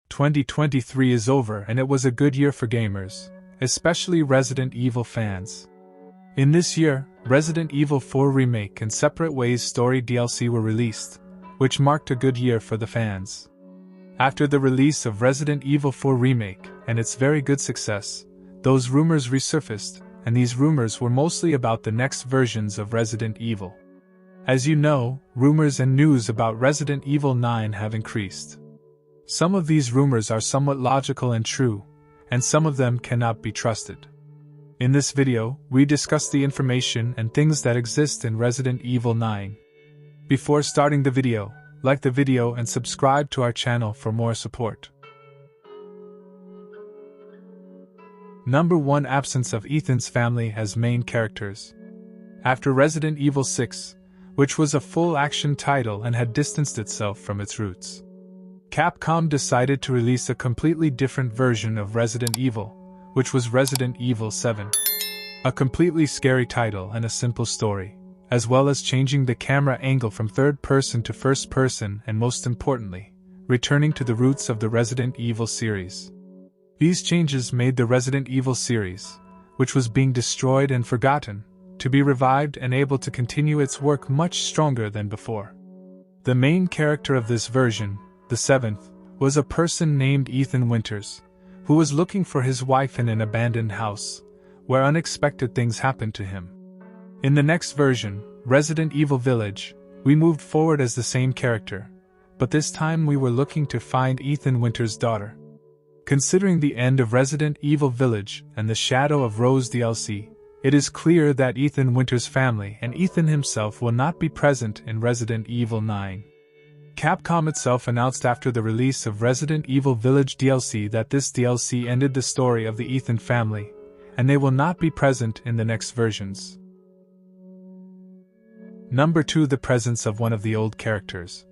2023 is over and it was a good year for gamers, especially Resident Evil fans. In this year, Resident Evil 4 Remake and Separate Ways Story DLC were released, which marked a good year for the fans. After the release of Resident Evil 4 Remake and its very good success, those rumors resurfaced, and these rumors were mostly about the next versions of Resident Evil. As you know, rumors and news about Resident Evil 9 have increased. Some of these rumors are somewhat logical and true, and some of them cannot be trusted. In this video, we discuss the information and things that exist in Resident Evil 9. Before starting the video, like the video and subscribe to our channel for more support. Number 1. Absence of Ethan's family as main characters. After Resident Evil 6, which was a full-action title and had distanced itself from its roots, Capcom decided to release a completely different version of Resident Evil, which was Resident Evil 7. A completely scary title and a simple story, as well as changing the camera angle from third person to first person and most importantly, returning to the roots of the Resident Evil series. These changes made the Resident Evil series, which was being destroyed and forgotten, to be revived and able to continue its work much stronger than before. The main character of this version, the 7th, was a person named Ethan Winters, who was looking for his wife in an abandoned house, where unexpected things happened to him. In the next version, Resident Evil Village, we moved forward as the same character, but this time we were looking to find Ethan Winters' daughter. Considering the end of Resident Evil Village and the Shadow of Rose DLC, it is clear that Ethan Winters' family and Ethan himself will not be present in Resident Evil 9. Capcom itself announced after the release of Resident Evil Village DLC that this DLC ended the story of the Ethan family, and they will not be present in the next versions. Number 2. The presence of one of the old characters.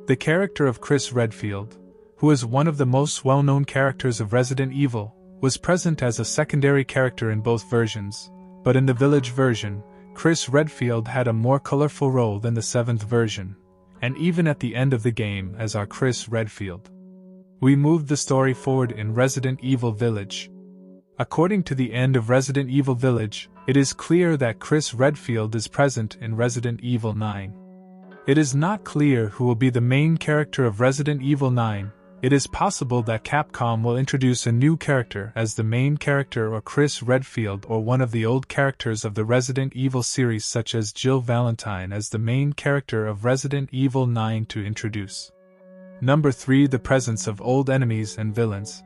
The character of Chris Redfield, who is one of the most well-known characters of Resident Evil, was present as a secondary character in both versions, but in the Village version, Chris Redfield had a more colorful role than the 7th version, and even at the end of the game as our Chris Redfield. We moved the story forward in Resident Evil Village. According to the end of Resident Evil Village, it is clear that Chris Redfield is present in Resident Evil 9. It is not clear who will be the main character of Resident Evil 9. It is possible that Capcom will introduce a new character as the main character or Chris Redfield or one of the old characters of the Resident Evil series such as Jill Valentine as the main character of Resident Evil 9 to introduce. Number 3. The presence of old enemies and villains.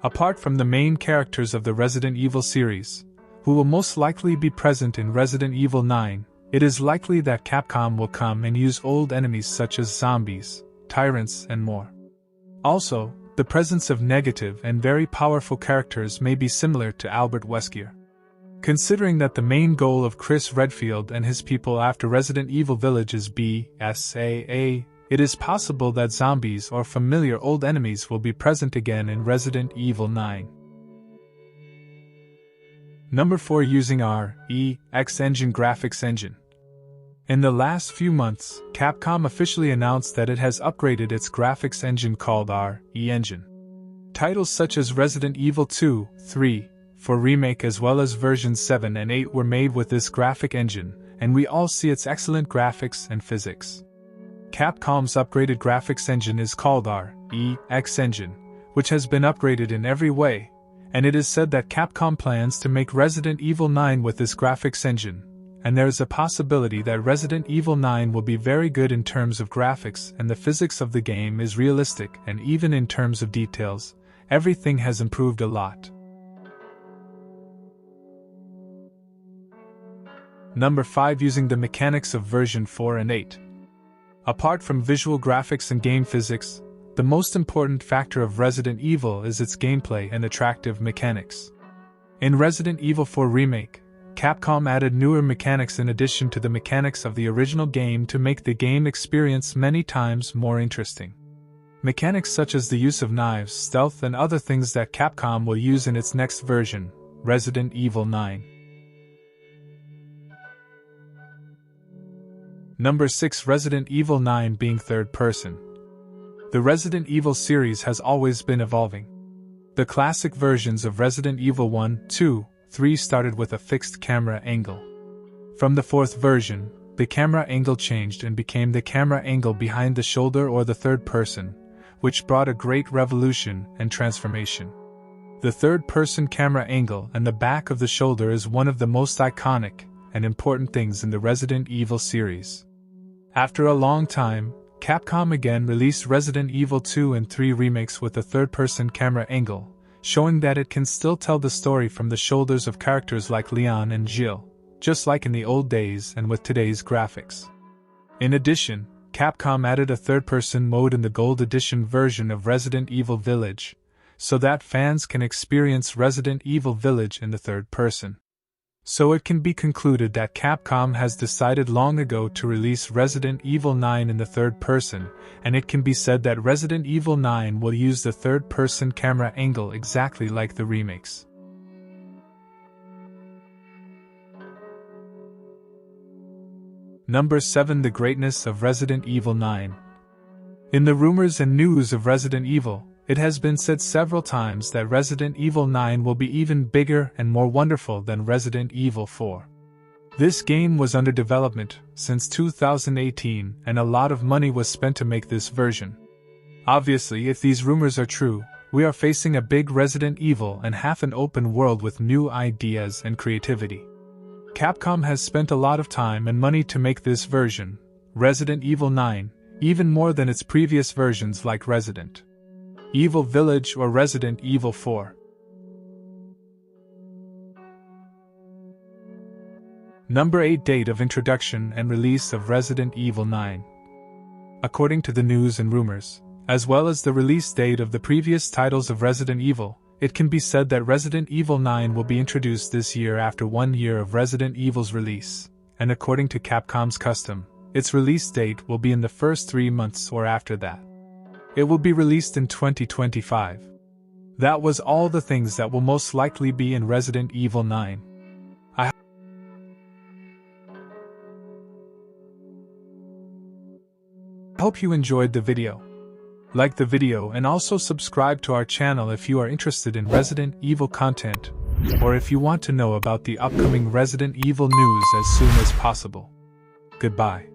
Apart from the main characters of the Resident Evil series, who will most likely be present in Resident Evil 9, it is likely that Capcom will come and use old enemies such as zombies, tyrants and more. Also, the presence of negative and very powerful characters may be similar to Albert Wesker. Considering that the main goal of Chris Redfield and his people after Resident Evil Village is BSAA, it is possible that zombies or familiar old enemies will be present again in Resident Evil 9. Number 4. Using RE/X Engine graphics engine. In the last few months, Capcom officially announced that it has upgraded its graphics engine called RE Engine. Titles such as Resident Evil 2, 3, 4 Remake as well as versions 7 and 8 were made with this graphic engine, and we all see its excellent graphics and physics. Capcom's upgraded graphics engine is called RE/X Engine, which has been upgraded in every way, and it is said that Capcom plans to make Resident Evil 9 with this graphics engine. And there is a possibility that Resident Evil 9 will be very good in terms of graphics and the physics of the game is realistic and even in terms of details, everything has improved a lot. Number 5. Using the mechanics of version 4 and 8. Apart from visual graphics and game physics, the most important factor of Resident Evil is its gameplay and attractive mechanics. In Resident Evil 4 Remake, Capcom added newer mechanics in addition to the mechanics of the original game to make the game experience many times more interesting. Mechanics such as the use of knives, stealth and other things that Capcom will use in its next version, Resident Evil 9. Number 6. Resident Evil 9 being third person. The Resident Evil series has always been evolving. The classic versions of Resident Evil 1, 2, 3 started with a fixed camera angle. From the fourth version, the camera angle changed and became the camera angle behind the shoulder or the third person, which brought a great revolution and transformation. The third-person camera angle and the back of the shoulder is one of the most iconic and important things in the Resident Evil series. After a long time, Capcom again released Resident Evil 2 and 3 remakes with a third-person camera angle, showing that it can still tell the story from the shoulders of characters like Leon and Jill, just like in the old days and with today's graphics. In addition, Capcom added a third-person mode in the Gold Edition version of Resident Evil Village, so that fans can experience Resident Evil Village in the third person. So it can be concluded that Capcom has decided long ago to release Resident Evil 9 in the third person, and it can be said that Resident Evil 9 will use the third-person camera angle exactly like the remakes. Number 7. The greatness of Resident Evil 9. In the rumors and news of Resident Evil, it has been said several times that Resident Evil 9 will be even bigger and more wonderful than Resident Evil 4. This game was under development since 2018 and a lot of money was spent to make this version. Obviously, if these rumors are true, we are facing a big Resident Evil and half an open world with new ideas and creativity. Capcom has spent a lot of time and money to make this version, Resident Evil 9, even more than its previous versions like Resident Evil Village or Resident Evil 4. Number 8. Date of introduction and release of Resident Evil 9. According to the news and rumors, as well as the release date of the previous titles of Resident Evil, it can be said that Resident Evil 9 will be introduced this year after 1 year of Resident Evil's release, and according to Capcom's custom, its release date will be in the first 3 months or after that. It will be released in 2025. That was all the things that will most likely be in Resident Evil 9. I hope you enjoyed the video. Like the video and also subscribe to our channel if you are interested in Resident Evil content, or if you want to know about the upcoming Resident Evil news as soon as possible. Goodbye.